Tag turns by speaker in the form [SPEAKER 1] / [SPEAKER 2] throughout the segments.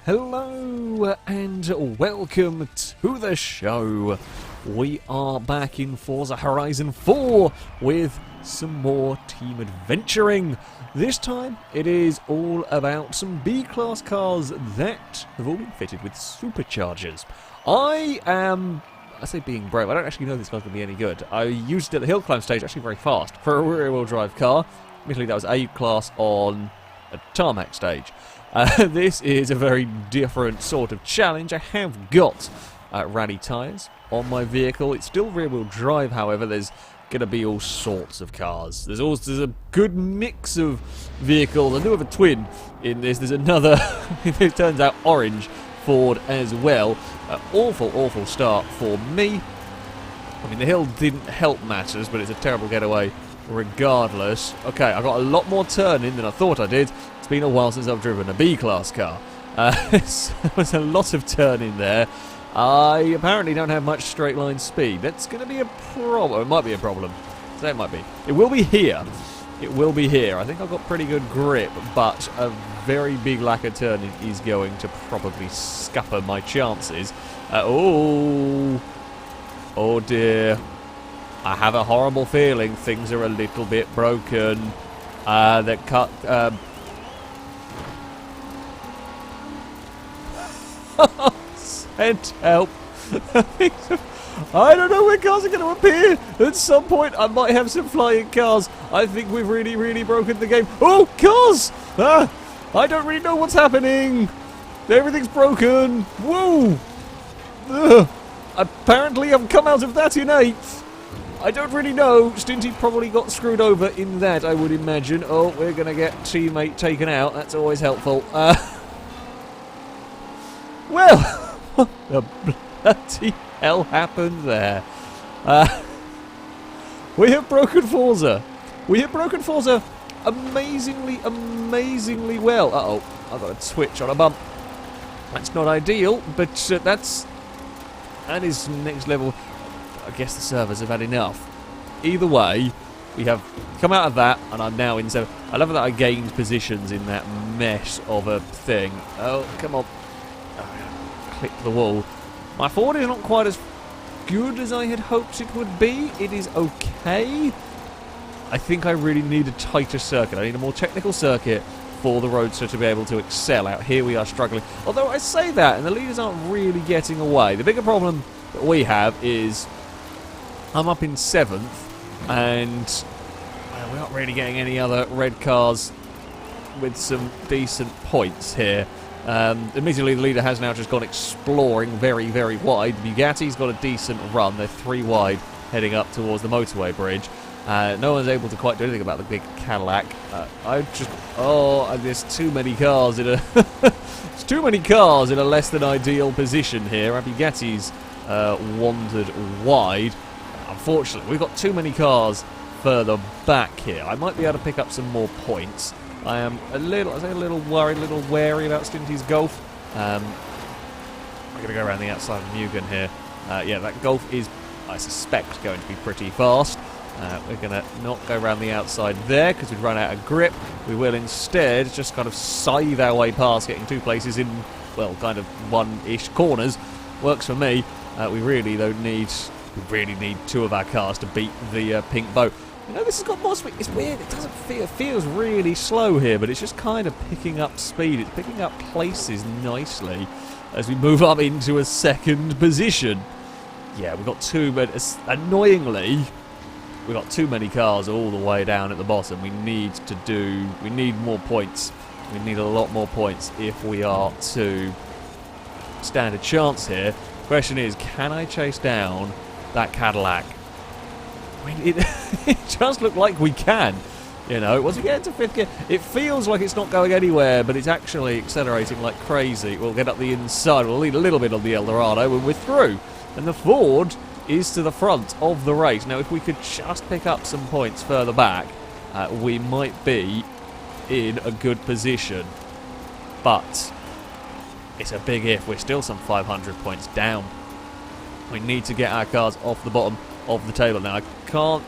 [SPEAKER 1] Hello and welcome to the show. We are back in Forza Horizon 4 with some more team adventuring. This time it is all about some B-class cars that have all been fitted with Superchargers. I say being brave, I don't actually know this car's going to be any good. I used it at the hill climb stage actually very fast for a rear-wheel drive car. Admittedly that was A-class on a tarmac stage. This is a very different sort of challenge. I have got rally tyres on my vehicle. It's still rear-wheel drive, however. There's going to be all sorts of cars. There's a good mix of vehicles. I do have a twin in this. There's another, it turns out, orange Ford as well. Awful start for me. I mean, the hill didn't help matters, but it's a terrible getaway regardless. Okay, I got a lot more turning than I thought I did. It's been a while since I've driven a B-class car. There's a lot of turning there. I apparently don't have much straight line speed. That's going to be a problem. It might be a problem. So it might be. It will be here. It will be here. I think I've got pretty good grip, but a very big lack of turning is going to probably scupper my chances. Oh dear. I have a horrible feeling things are a little bit broken. That cut. Send help. I don't know where cars are going to appear. At some point, I might have some flying cars. I think we've really broken the game. Oh, cars! I don't really know what's happening. Everything's broken. Whoa! Apparently, I've come out of that in 8th. I don't really know. Stinty probably got screwed over in that, I would imagine. Oh, we're going to get teammate taken out. That's always helpful. Well, what the bloody hell happened there? We have broken Forza. We have broken Forza amazingly well. Uh-oh, I've got a twitch on a bump. That's not ideal, but that is next level. I guess the servers have had enough. Either way, we have come out of that, and I'm now in 7. I love that I gained positions in that mess of a thing. Oh, come on. Click the wall. My Ford is not quite as good as I had hoped it would be. It is okay. I think I really need a tighter circuit. I need a more technical circuit for the Roadster to be able to excel out. Here we are struggling. Although I say that, and the leaders aren't really getting away. The bigger problem that we have is I'm up in 7th, and we're not really getting any other red cars with some decent points here. Admittedly, the leader has now just gone exploring very wide. Bugatti's got a decent run. They're 3 wide heading up towards the motorway bridge. No one's able to quite do anything about the big Cadillac. There's too many cars in a there's too many cars in a less than ideal position here. Bugatti's wandered wide. Unfortunately, we've got too many cars further back here. I might be able to pick up some more points. I am a little worried, a little wary about Stinty's Golf. I'm going to go around the outside of Mugen here. Yeah, that Golf is, I suspect, going to be pretty fast. We're going to not go around the outside there because we've run out of grip. We will instead just kind of scythe our way past, getting 2 places in, well, kind of 1-ish corners. Works for me. We really need 2 of our cars to beat the pink boat. You know, this has got more speed. It's weird. It doesn't feel. It feels really slow here, but it's just kind of picking up speed. It's picking up places nicely as we move up into a 2nd position. Yeah, we've got 2, but annoyingly, we've got too many cars all the way down at the bottom. We need more points. We need a lot more points if we are to stand a chance here. Question is, can I chase down that Cadillac? I mean, it does look like we can. You know, once we get into 5th gear, it feels like it's not going anywhere, but it's actually accelerating like crazy. We'll get up the inside. We'll lead a little bit on the Eldorado when we're through. And the Ford is to the front of the race. Now, if we could just pick up some points further back, we might be in a good position. But it's a big if. We're still some 500 points down. We need to get our cars off the bottom of the table. Now, I can't...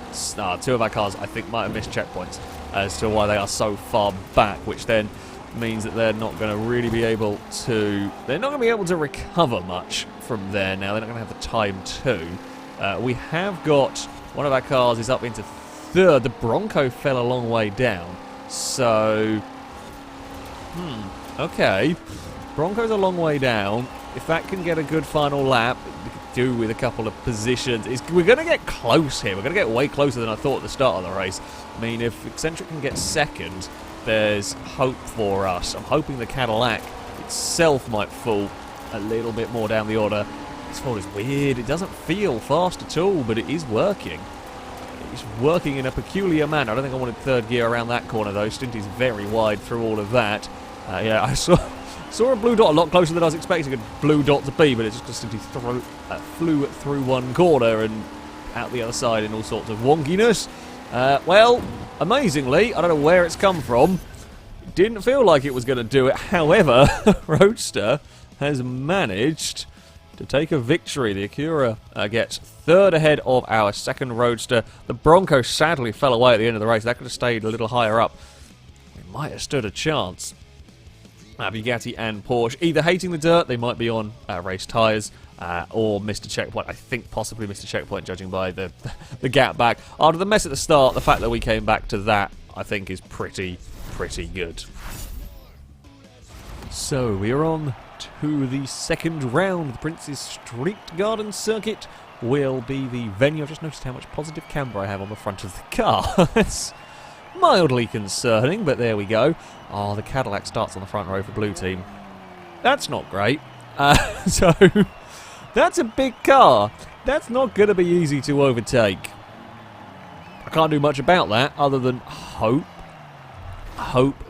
[SPEAKER 1] 2 of our cars, I think, might have missed checkpoints as to why they are so far back, which then means that they're not going to really be able to... They're not going to be able to recover much from there now. They're not going to have the time to. We have got... One of our cars is up into third. The Bronco fell a long way down. So... Okay. Bronco's a long way down. If that can get a good final lap, we could do with a couple of positions. We're going to get close here. We're going to get way closer than I thought at the start of the race. I mean, if Eccentric can get second, there's hope for us. I'm hoping the Cadillac itself might fall a little bit more down the order. This Ford is weird. It doesn't feel fast at all, but it is working. It's working in a peculiar manner. I don't think I wanted third gear around that corner, though. Stinty's very wide through all of that. Yeah, I saw a blue dot a lot closer than I was expecting a blue dot to be, but it just flew through one corner and out the other side in all sorts of wonkiness. Well, amazingly, I don't know where it's come from. It didn't feel like it was going to do it. However, Roadster has managed to take a victory. The Acura gets third ahead of our second Roadster. The Bronco sadly fell away at the end of the race. That could have stayed a little higher up. It might have stood a chance. Bugatti and Porsche either hating the dirt, they might be on race tyres, or Mr. Checkpoint. I think possibly Mr. Checkpoint, judging by the gap back. After the mess at the start, the fact that we came back to that, I think, is pretty good. So, we are on to the second round. The Prince's Street Garden Circuit will be the venue. I've just noticed how much positive camber I have on the front of the car. It's mildly concerning, but there we go. Oh, the Cadillac starts on the front row for blue team. That's not great. So, that's a big car. That's not going to be easy to overtake. I can't do much about that other than hope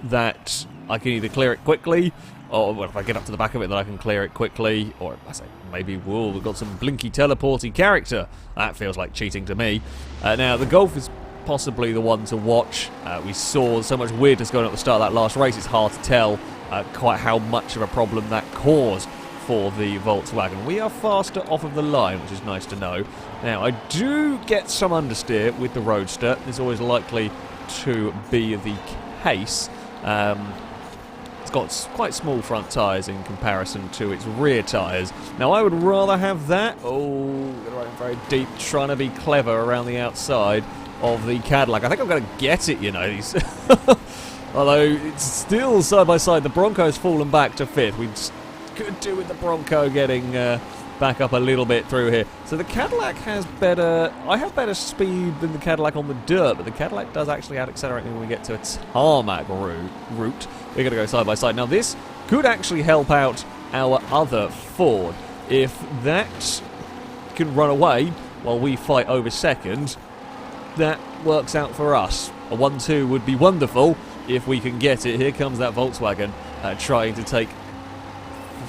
[SPEAKER 1] that I can either clear it quickly, or if I get up to the back of it, then I can clear it quickly, or I say maybe we've got some blinky teleporty character. That feels like cheating to me. Now, the Golf is possibly the one to watch. We saw so much weirdness going on at the start of that last race, it's hard to tell quite how much of a problem that caused for the Volkswagen. We are faster off of the line, which is nice to know. Now, I do get some understeer with the Roadster. It's always likely to be the case. It's got quite small front tyres in comparison to its rear tyres. Now, I would rather have that. Oh, right, very deep, trying to be clever around the outside of the Cadillac. I think I'm going to get it, you know. Although it's still side by side. The Bronco's fallen back to fifth. We could do with the Bronco getting back up a little bit through here. So the Cadillac has better... I have better speed than the Cadillac on the dirt, but the Cadillac does actually out-accelerate when we get to a tarmac route. We're going to go side by side. Now this could actually help out our other Ford. If that can run away while we fight over second, that works out for us. A 1-2 would be wonderful if we can get it. Here comes that Volkswagen trying to take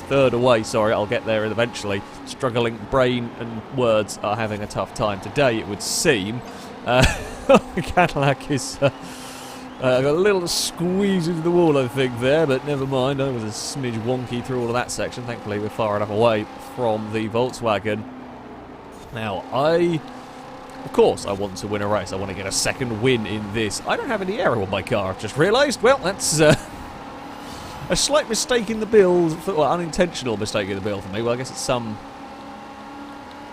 [SPEAKER 1] third away. Sorry, I'll get there eventually. Struggling brain and words are having a tough time today, it would seem. Cadillac is got a little squeeze into the wall, I think, there, but never mind. I was a smidge wonky through all of that section. Thankfully, we're far enough away from the Volkswagen. Now, of course, I want to win a race. I want to get a second win in this. I don't have any aero on my car, I've just realised. Well, that's a slight mistake in the build, well, unintentional mistake in the build for me. Well, I guess it's some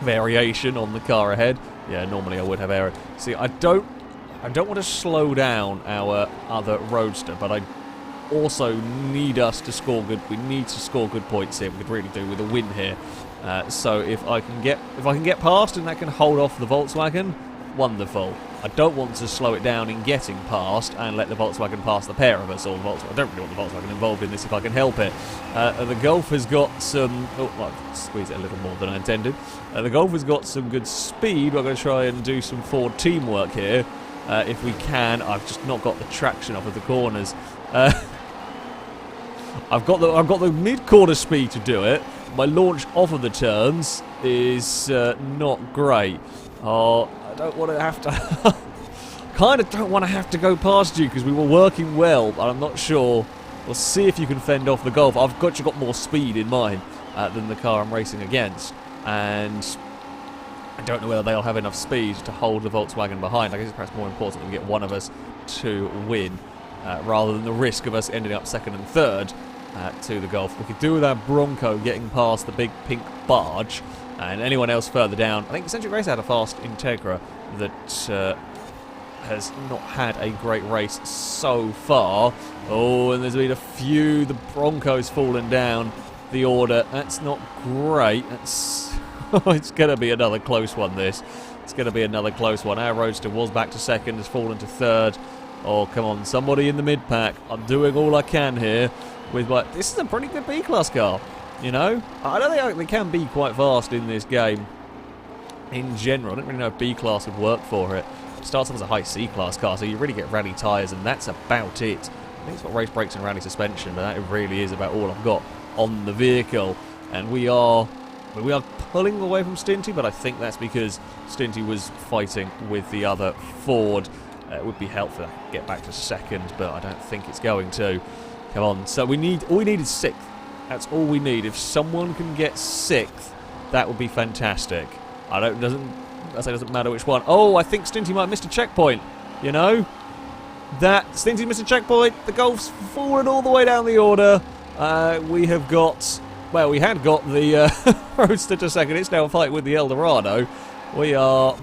[SPEAKER 1] variation on the car ahead. Yeah, normally I would have aero. See, I don't want to slow down our other Roadster, but I also need us to score good. We need to score good points here. We could really do with a win here. So if I can get past and that can hold off the Volkswagen, wonderful. I don't want to slow it down in getting past and let the Volkswagen pass the pair of us. Or the Volkswagen. I don't really want the Volkswagen involved in this if I can help it. The Golf has got some... Oh, well, I squeezed it a little more than I intended. The Golf has got some good speed. We're going to try and do some Ford teamwork here. If we can. I've just not got the traction off of the corners. I've got the mid-corner speed to do it. My launch off of the turns is not great. Oh, I don't want to have to... kind of don't want to have to go past you because we were working well, but I'm not sure. We'll see if you can fend off the Golf. I've got more speed in mine than the car I'm racing against, and I don't know whether they'll have enough speed to hold the Volkswagen behind. I guess it's perhaps more important that we get one of us to win. rather than the risk of us ending up second and third to the Golf. We could do with our Bronco getting past the big pink barge, and anyone else further down. I think Century Race had a fast Integra that has not had a great race so far. Oh, and there's been a few. The Bronco's fallen down the order. That's not great. That's it's going to be another close one, this. It's going to be another close one. Our Roadster was back to second, has fallen to third. Oh, come on, somebody in the mid-pack. I'm doing all I can here with my... This is a pretty good B-Class car, you know? I don't think they can be quite fast in this game in general. I don't really know if B-Class would work for it. It starts off as a high C-Class car, so you really get rally tyres, and that's about it. I think it's got race brakes and rally suspension, but that really is about all I've got on the vehicle. And we are pulling away from Stinty, but I think that's because Stinty was fighting with the other Ford. It would be helpful to get back to second, but I don't think it's going to. Come on, so all we need is sixth. That's all we need. If someone can get sixth, that would be fantastic. I say it doesn't matter which one. Oh, I think Stinty might have missed a checkpoint. You know, that Stinty missed a checkpoint. The Golf's fallen all the way down the order. We had got the Roadster to second. It's now a fight with the Eldorado. We are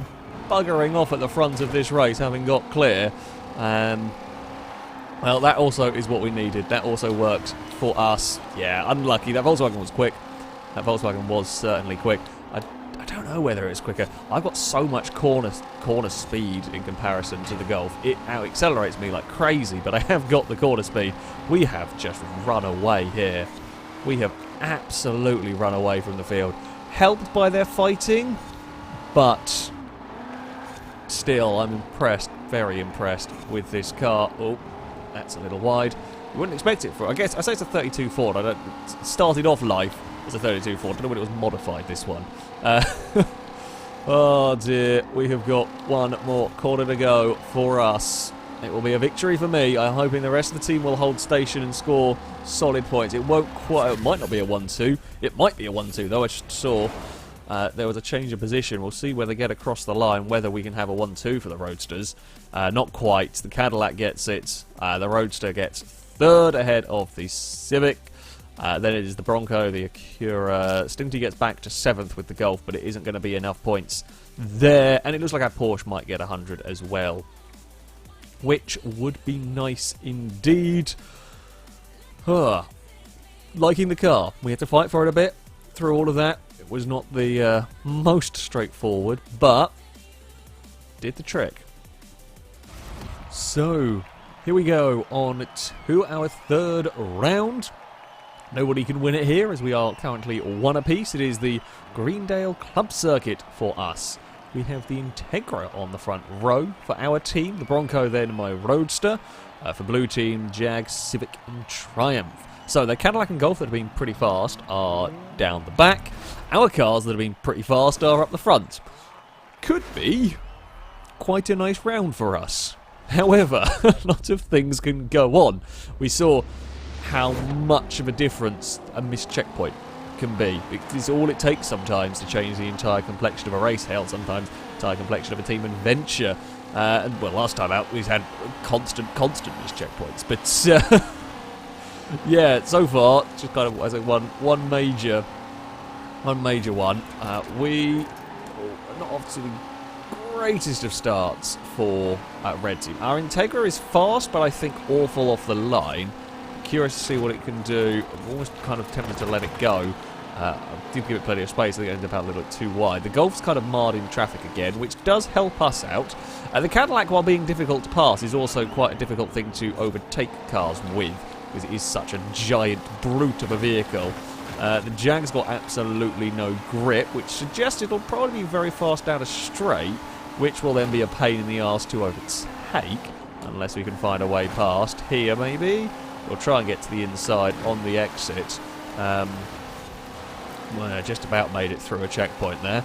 [SPEAKER 1] buggering off at the front of this race, having got clear. Well, that also is what we needed. That also worked for us. Yeah, unlucky. That Volkswagen was quick. That Volkswagen was certainly quick. I don't know whether it's quicker. I've got so much corner speed in comparison to the Golf. It out-accelerates me like crazy, but I have got the corner speed. We have just run away here. We have absolutely run away from the field. Helped by their fighting, but still, I'm impressed, very impressed with this car. Oh, that's a little wide. You wouldn't expect it for, I guess, I say it's a 32 Ford. It started off life as a 32 Ford. I don't know when it was modified, this one. Oh dear, we have got one more corner to go for us. It will be a victory for me. I'm hoping the rest of the team will hold station and score solid points. It might not be a 1-2. It might be a 1-2 though. I just saw there was a change of position. We'll see whether they get across the line, whether we can have a 1-2 for the Roadsters. Not quite. The Cadillac gets it. The Roadster gets third ahead of the Civic. Then it is the Bronco, the Acura. Stinty gets back to 7th with the Golf, but it isn't going to be enough points there. And it looks like our Porsche might get 100 as well, which would be nice indeed. Liking the car. We had to fight for it a bit through all of that. It was not the most straightforward, but did the trick. So, here we go on to our third round. Nobody can win it here, as we are currently one apiece. It is the Greendale Club Circuit for us. We have the Integra on the front row for our team. The Bronco, then my Roadster. For blue team, Jag, Civic, and Triumph. So the Cadillac and Golf that have been pretty fast are down the back. Our cars that have been pretty fast are up the front. Could be quite a nice round for us. However, a lot of things can go on. We saw how much of a difference a missed checkpoint can be. It's all it takes sometimes to change the entire complexion of a race. Hell, sometimes the entire complexion of a team adventure. And well, last time out we've had constant missed checkpoints. But yeah, so far just kind of, as I say, one major one. We are not off to the greatest of starts for Red Team. Our Integra is fast, but I think awful off the line. Curious to see what it can do. I'm almost kind of tempted to let it go. I did give it plenty of space. I think it ended up a little bit too wide. The Golf's kind of marred in traffic again, which does help us out. The Cadillac, while being difficult to pass, is also quite a difficult thing to overtake cars with, because it is such a giant brute of a vehicle. The Jag's got absolutely no grip, which suggests it'll probably be very fast down a straight, which will then be a pain in the arse to overtake, unless we can find a way past. Here, maybe? We'll try and get to the inside on the exit. Well, just about made it through a checkpoint there.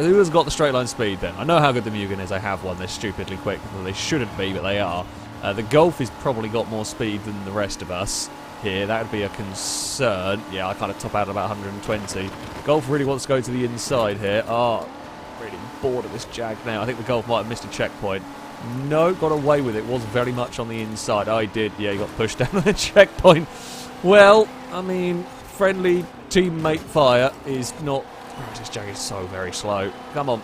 [SPEAKER 1] Who has got the straight line speed then? I know how good the Mugen is. I have one. They're stupidly quick. Well, they shouldn't be, but they are. The Golf has probably got more speed than the rest of us here. That would be a concern. Yeah, I kind of top out at about 120. Golf really wants to go to the inside here. Oh, really bored of this Jag now. I think the Golf might have missed a checkpoint. No, got away with it. Was very much on the inside. I did. Yeah, he got pushed down on the checkpoint. Well, I mean, friendly teammate fire is not... Oh, this Jag is so very slow. Come on,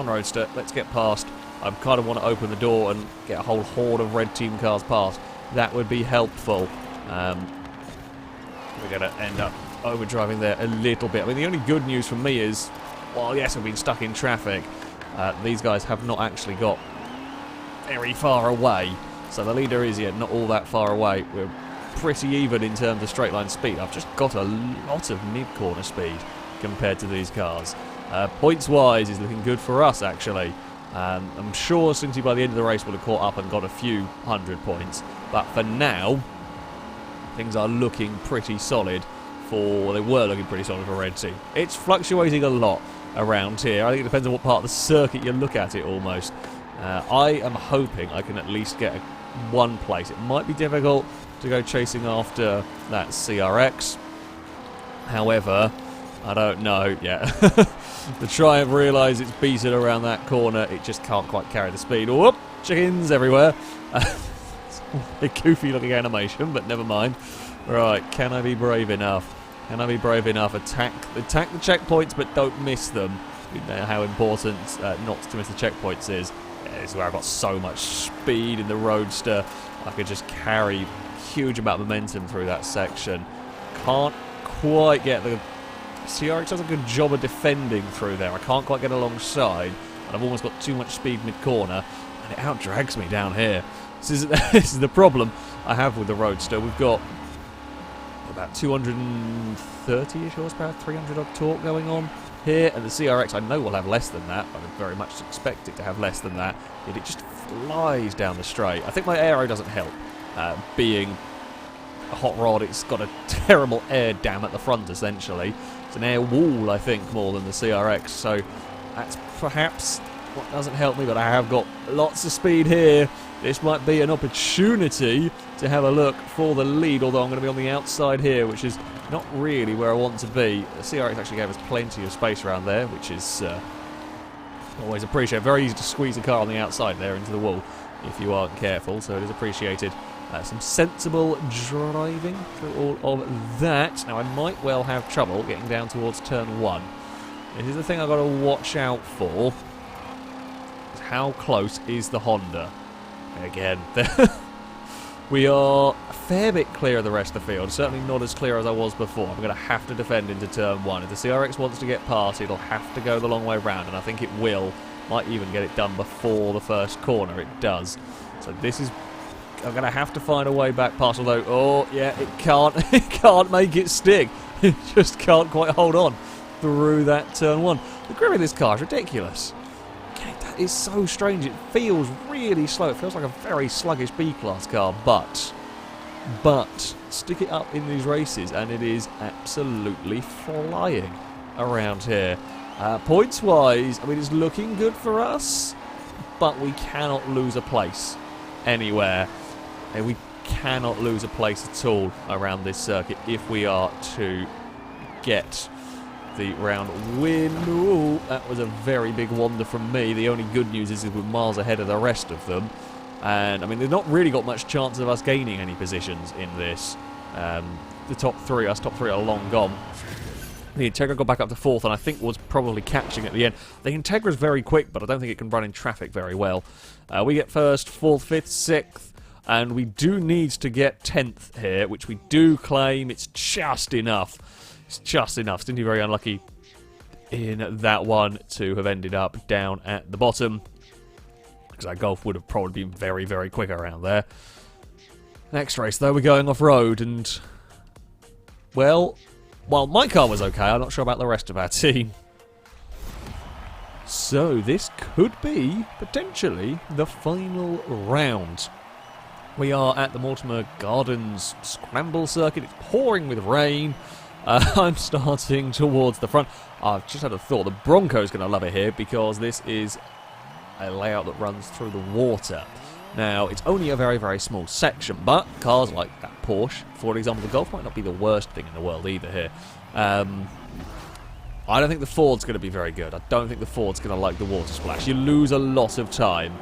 [SPEAKER 1] Roadster. Let's get past. I kind of want to open the door and get a whole horde of red team cars past. That would be helpful. We're going to end up overdriving there a little bit. I mean, the only good news for me is, well, yes, we've been stuck in traffic. These guys have not actually got very far away. So the leader is yet not all that far away. We're pretty even in terms of straight line speed. I've just got a lot of mid-corner speed compared to these cars. Points-wise is looking good for us, actually. I'm sure Cincy by the end of the race would have caught up and got a few 100 points. But for now, things are looking pretty solid for... They were looking pretty solid for Red Team. It's fluctuating a lot around here. I think it depends on what part of the circuit you look at it, almost. I am hoping I can at least get one place. It might be difficult to go chasing after that CRX. However, I don't know yet. The Triumph realise it's beaten around that corner. It just can't quite carry the speed. Whoop! Chickens everywhere. It's a goofy looking animation, but never mind. Right, can I be brave enough? Can I be brave enough? Attack the checkpoints, but don't miss them. You know how important not to miss the checkpoints is. Yeah, this is where I've got so much speed in the Roadster. I could just carry a huge amount of momentum through that section. Can't quite get the... CRX does a good job of defending through there. I can't quite get alongside, and I've almost got too much speed mid-corner, and it out-drags me down here. This is the problem I have with the Roadster. We've got about 230-ish horsepower, 300 odd torque going on here, and the CRX I know will have less than that. I would very much expect it to have less than that, yet it just flies down the straight. I think my aero doesn't help. Being a hot rod, it's got a terrible air dam at the front, essentially. It's an air wall, I think, more than the CRX, so that's perhaps what doesn't help me, but I have got lots of speed here. This might be an opportunity to have a look for the lead, although I'm going to be on the outside here, which is not really where I want to be. The CRX actually gave us plenty of space around there, which is always appreciated. Very easy to squeeze a car on the outside there into the wall if you aren't careful, so it is appreciated. Some sensible driving through all of that. Now, I might well have trouble getting down towards turn 1. This is the thing I've got to watch out for. Is how close is the Honda? Again, we are a fair bit clear of the rest of the field. Certainly not as clear as I was before. I'm going to have to defend into turn 1. If the CRX wants to get past, it'll have to go the long way round, and I think it will. Might even get it done before the first corner. It does. So this is... I'm going to have to find a way back past, although, oh, yeah, it can't make it stick. It just can't quite hold on through that turn 1. The grip of this car is ridiculous. Okay, that is so strange. It feels really slow. It feels like a very sluggish B-class car, but stick it up in these races, and it is absolutely flying around here. Points-wise, I mean, it's looking good for us, but we cannot lose a place anywhere. And we cannot lose a place at all around this circuit if we are to get the round win. Ooh, that was a very big wander from me. The only good news is that we're miles ahead of the rest of them. And, I mean, they've not really got much chance of us gaining any positions in this. The top three are long gone. The Integra got back up to 4th, and I think was probably catching at the end. The Integra's very quick, but I don't think it can run in traffic very well. We get 1st, 4th, 5th, 6th. And we do need to get 10th here, which we do claim. It's just enough. It's just enough. Stinty very unlucky in that one to have ended up down at the bottom, because our Golf would have probably been very, very quick around there. Next race, though, we're going off-road, and... Well, while my car was okay, I'm not sure about the rest of our team. So this could be, potentially, the final round. We are at the Mortimer Gardens Scramble Circuit. It's pouring with rain. I'm starting towards the front. I've just had a thought. The Bronco's going to love it here because this is a layout that runs through the water. Now, it's only a very, very small section, but cars like that Porsche, for example, the Golf might not be the worst thing in the world either here. I don't think the Ford's going to be very good. I don't think the Ford's going to like the water splash. You lose a lot of time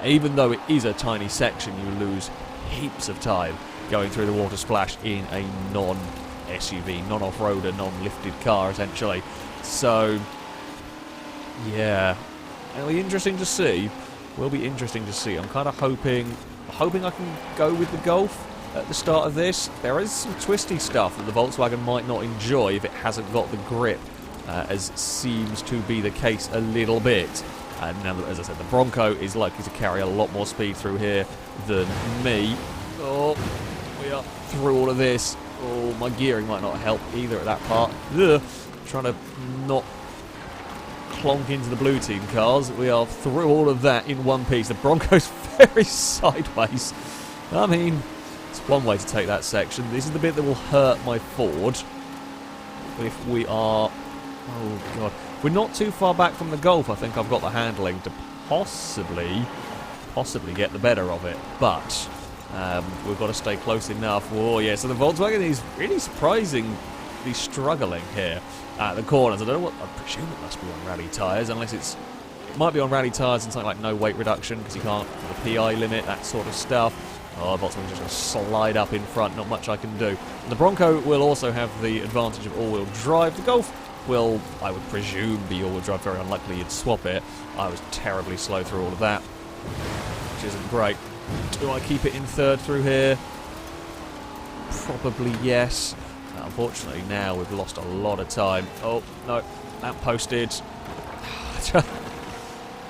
[SPEAKER 1] Even though it is a tiny section, you lose heaps of time going through the water splash in a non-SUV, non-off-roader, non-lifted car, essentially. So, yeah, it'll be interesting to see. Will be interesting to see. I'm kind of hoping I can go with the Golf at the start of this. There is some twisty stuff that the Volkswagen might not enjoy if it hasn't got the grip, as seems to be the case a little bit. And now, as I said, the Bronco is likely to carry a lot more speed through here than me. Oh, we are through all of this. Oh, my gearing might not help either at that part. Ugh. Trying to not clonk into the blue team cars. We are through all of that in one piece. The Bronco's very sideways. I mean, it's one way to take that section. This is the bit that will hurt my Ford. If we are... Oh, God. If we're not too far back from the Golf, I think I've got the handling to possibly get the better of it. But we've got to stay close enough. Oh, yeah, so the Volkswagen is really surprisingly struggling here at the corners. I don't know what... I presume it must be on rally tyres, unless it's... It might be on rally tyres and something like no weight reduction, because you can't... The PI limit, that sort of stuff. Oh, Volkswagen's just going to slide up in front, not much I can do. And the Bronco will also have the advantage of all-wheel drive. The Golf will, I would presume, be all-wheel drive. Very unlikely you'd swap it. I was terribly slow through all of that, which isn't great. Do I keep it in third through here? Probably yes. Unfortunately, now we've lost a lot of time. Oh, no. Lamp posted.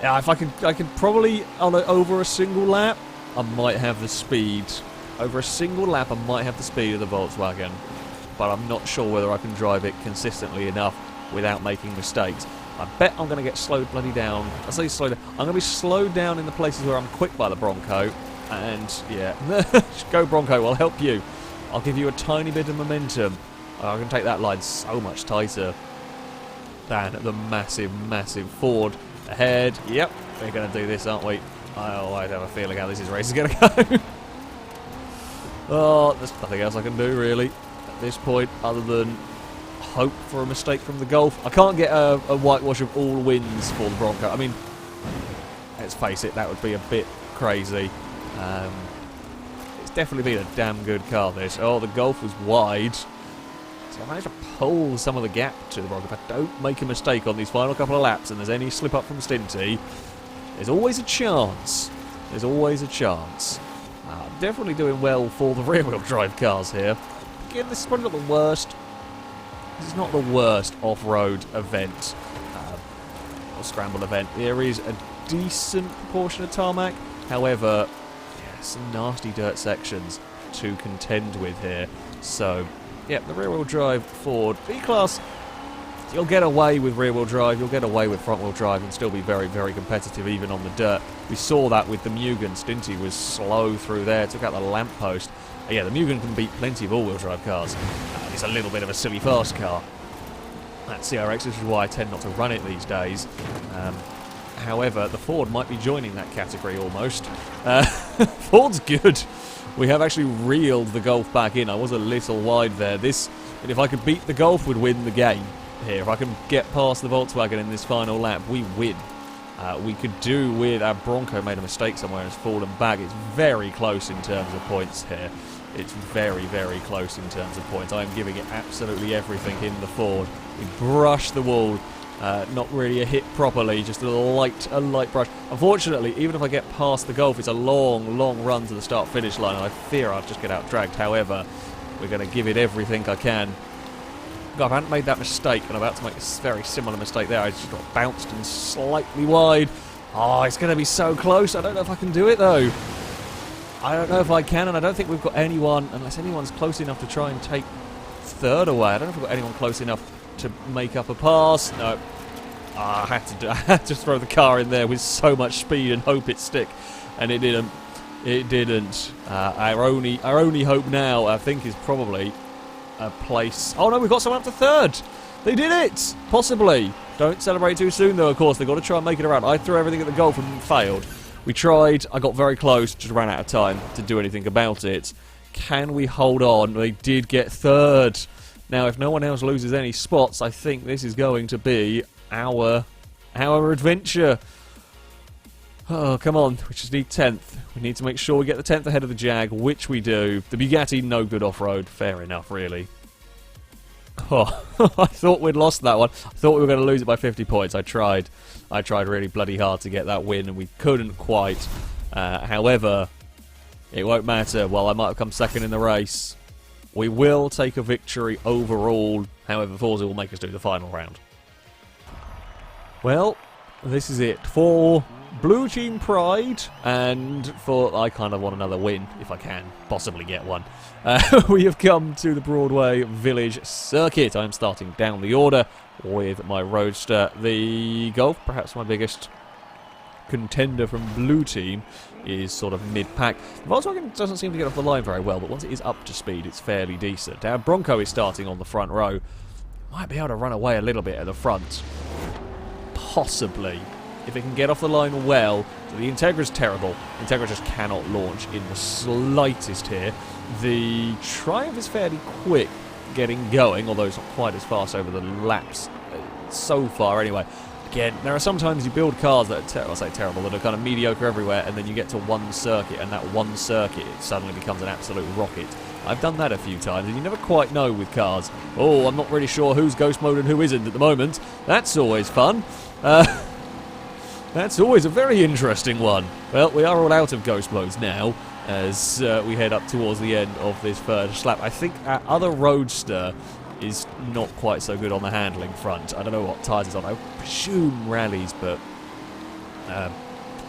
[SPEAKER 1] Yeah, if I could probably, over a single lap, I might have the speed. Over a single lap, I might have the speed of the Volkswagen. But I'm not sure whether I can drive it consistently enough without making mistakes. I bet I'm going to get slowed bloody down. I say slowed down. I'm going to be slowed down in the places where I'm quick by the Bronco. And, yeah. Go Bronco, I'll help you. I'll give you a tiny bit of momentum. I can take that line so much tighter than the massive, massive Ford ahead. Yep, we're going to do this, aren't we? Oh, I have a feeling how this race is going to go. Oh, there's nothing else I can do, really, at this point, other than hope for a mistake from the Golf. I can't get a whitewash of all wins for the Bronco. I mean, let's face it, that would be a bit crazy. It's definitely been a damn good car, this. Oh, the Golf was wide. So I managed to pull some of the gap to the Bronco. If I don't make a mistake on these final couple of laps and there's any slip up from Stinty, there's always a chance. There's always a chance. Definitely doing well for the rear-wheel drive cars here. Again, this is probably not the worst. This is not the worst off-road event, or scramble event. There is a decent proportion of tarmac. However, yeah, some nasty dirt sections to contend with here. So, yeah, the rear-wheel drive Ford B-Class, you'll get away with rear-wheel drive, you'll get away with front-wheel drive and still be very, very competitive even on the dirt. We saw that with the Mugen. Stinty was slow through there, took out the lamppost. Yeah, the Mugen can beat plenty of all-wheel drive cars. It's a little bit of a silly fast car. That CRX, this is why I tend not to run it these days. However, the Ford might be joining that category almost. Ford's good. We have actually reeled the Golf back in. I was a little wide there. This, and if I could beat the Golf, would win the game here. If I can get past the Volkswagen in this final lap, we win. We could do with our Bronco made a mistake somewhere and has fallen back. It's very close in terms of points here. It's very, very close in terms of points. I'm giving it absolutely everything in the Ford. We brush the wall. Not really a hit properly, just a light brush. Unfortunately, even if I get past the Golf, it's a long, long run to the start-finish line, and I fear I'll just get out-dragged. However, we're going to give it everything I can. God, if I hadn't made that mistake, and I'm about to make a very similar mistake there, I just got bounced and slightly wide. Oh, it's going to be so close. I don't know if I can do it, though. I don't know if I can, and I don't think we've got anyone, unless anyone's close enough to try and take third away. I don't know if we've got anyone close enough to make up a pass. No. I had to throw the car in there with so much speed and hope it stick, and it didn't. It didn't. Our only hope now, I think, is probably a place. Oh no, we've got someone up to third. They did it. Possibly. Don't celebrate too soon, though. Of course, they've got to try and make it around. I threw everything at the Golf and failed. We tried. I got very close. Just ran out of time to do anything about it. Can we hold on? They did get third. Now, if no one else loses any spots, I think this is going to be our adventure. Oh, come on. We just need 10th. We need to make sure we get the 10th ahead of the Jag, which we do. The Bugatti, no good off-road. Fair enough, really. Oh, I thought we'd lost that one. I thought we were going to lose it by 50 points. I tried really bloody hard to get that win, and we couldn't quite. However, it won't matter. While I might have come second in the race, we will take a victory overall. However, Forza will make us do the final round. Well, this is it for Blue Team Pride, and for I kind of want another win if I can possibly get one. We have come to the Broadway Village Circuit. I am starting down the order with my Roadster. The Golf, perhaps my biggest contender from Blue Team, is sort of mid-pack. The Volkswagen doesn't seem to get off the line very well, but once it is up to speed, it's fairly decent. Our Bronco is starting on the front row. Might be able to run away a little bit at the front. Possibly. If it can get off the line well. So the Integra's terrible. Integra just cannot launch in the slightest here. The Triumph is fairly quick getting going, although it's not quite as fast over the laps so far anyway. Again, there are sometimes you build cars that are, terrible, that are kind of mediocre everywhere, and then you get to one circuit, and that one circuit it suddenly becomes an absolute rocket. I've done that a few times, and you never quite know with cars. Oh, I'm not really sure who's ghost mode and who isn't at the moment. That's always fun. That's always a very interesting one. Well, we are all out of ghost modes now, as we head up towards the end of this first lap. I think our other Roadster is not quite so good on the handling front. I don't know what tyres it's on. I presume rallies, but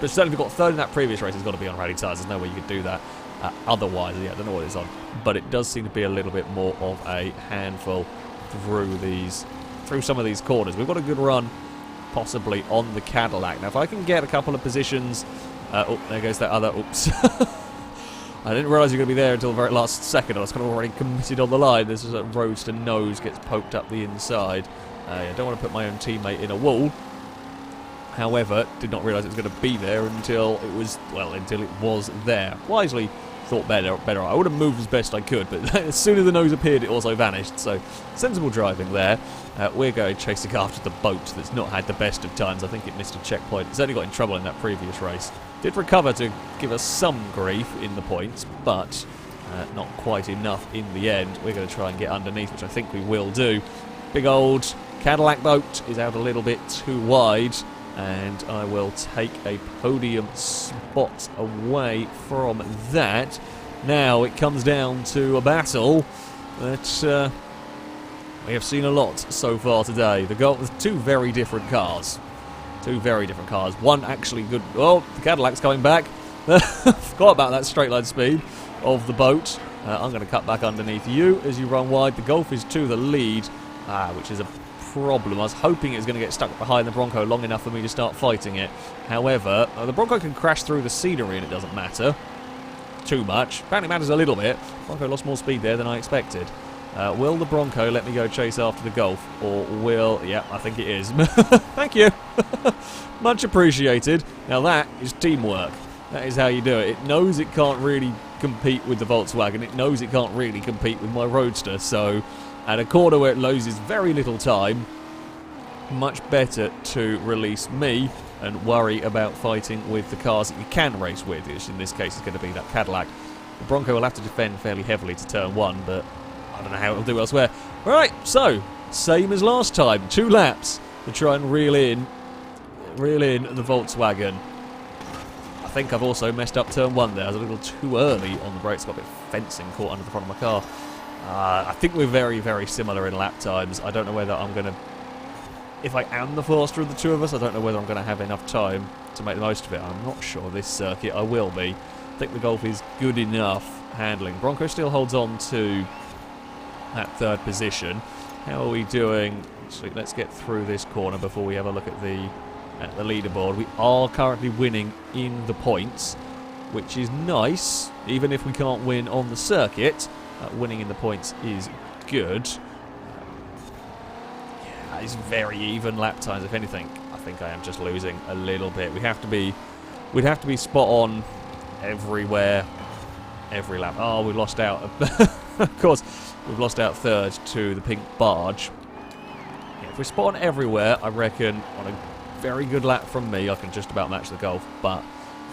[SPEAKER 1] certainly if you've got third in that previous race, it's got to be on rally tyres. There's no way you could do that otherwise. Yeah, I don't know what it's on, but it does seem to be a little bit more of a handful through some of these corners. We've got a good run, possibly on the Cadillac. Now, if I can get a couple of positions, oh, there goes that other. Oops. I didn't realise you were going to be there until the very last second. I was kind of already committed on the line. This is a Roadster nose gets poked up the inside. I don't want to put my own teammate in a wall. However, did not realise it was going to be there until it was there. Wisely thought better. I would have moved as best I could, but as soon as the nose appeared, it also vanished. So, sensible driving there. We're going chasing after the boat that's not had the best of times. I think it missed a checkpoint. It's only got in trouble in that previous race. Did recover to give us some grief in the points, but not quite enough in the end. We're going to try and get underneath, which I think we will do. Big old Cadillac boat is out a little bit too wide, and I will take a podium spot away from that. Now it comes down to a battle that we have seen a lot so far today. The Golf with two very different cars. One actually good. Oh, the Cadillac's coming back. Forgot about that straight line speed of the boat. I'm going to cut back underneath you as you run wide. The Golf is to the lead, which is a problem. I was hoping it was going to get stuck behind the Bronco long enough for me to start fighting it. However, the Bronco can crash through the scenery and it doesn't matter too much. Apparently it matters a little bit. Bronco lost more speed there than I expected. Will the Bronco let me go chase after the Golf, or will... Yeah, I think it is. Thank you. Much appreciated. Now that is teamwork. That is how you do it. It knows it can't really compete with the Volkswagen. It knows it can't really compete with my Roadster. So, at a corner where it loses very little time, much better to release me and worry about fighting with the cars that you can race with, which in this case is going to be that Cadillac. The Bronco will have to defend fairly heavily to turn one, but I don't know how it'll do elsewhere. Right, so, same as last time. 2 laps to try and reel in the Volkswagen. I think I've also messed up turn 1 there. I was a little too early on the brakes. Got a bit of fencing caught under the front of my car. I think we're very, very similar in lap times. I don't know whether I'm going to... If I am the faster of the two of us, I don't know whether I'm going to have enough time to make the most of it. I'm not sure this circuit I will be. I think the Golf is good enough handling. Bronco still holds on to that third position. How are we doing? Actually, let's get through this corner before we have a look at the leaderboard. We are currently winning in the points, which is nice. Even if we can't win on the circuit, winning in the points is good. Yeah, it's very even lap times. If anything, I think I am just losing a little bit. We'd have to be spot on everywhere, every lap. Oh, we lost out. Of course, we've lost out third to the pink barge. Yeah, if we're spot on everywhere, I reckon on a very good lap from me. I can just about match the Golf, but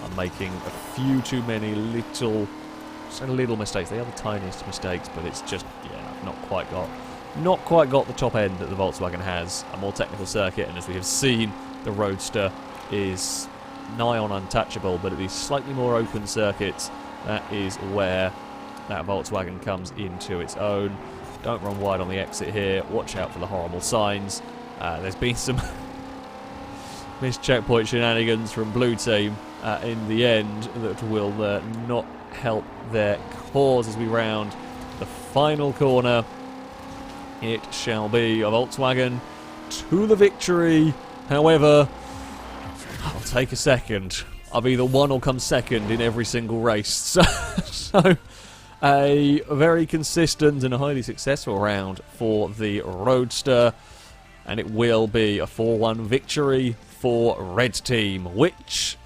[SPEAKER 1] I'm making a few too many little mistakes. They are the tiniest mistakes, but it's just, yeah, I've not quite got the top end that the Volkswagen has. A more technical circuit, and as we have seen, the Roadster is nigh on untouchable, but at these slightly more open circuits, that is where that Volkswagen comes into its own. Don't run wide on the exit here. Watch out for the horrible signs. There's been some missed checkpoint shenanigans from Blue Team in the end that will not help their cause as we round the final corner. It shall be a Volkswagen to the victory. However, I'll take a second. I've either won or come second in every single race. So a very consistent and a highly successful round for the Roadster. And it will be a 4-1 victory for Red Team, which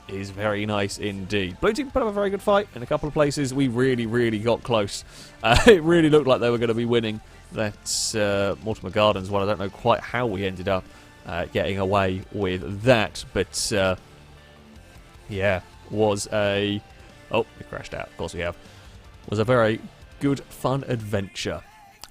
[SPEAKER 1] is very nice indeed. Blue Team put up a very good fight in a couple of places. We really got close. It really looked like they were going to be winning that Mortimer Gardens one. I don't know quite how we ended up getting away with that, but yeah, was a... Oh, we crashed out. Of course we have. Was a very good, fun adventure.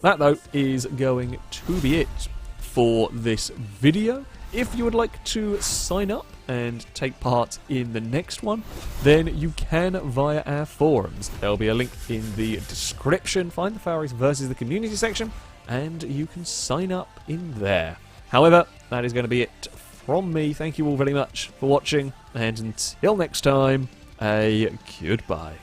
[SPEAKER 1] That, though, is going to be it for this video. If you would like to sign up and take part in the next one, then you can via our forums. There will be a link in the description. Find the FailRace versus the community section, and you can sign up in there. However, that is going to be it from me. Thank you all very much for watching, and until next time, a goodbye.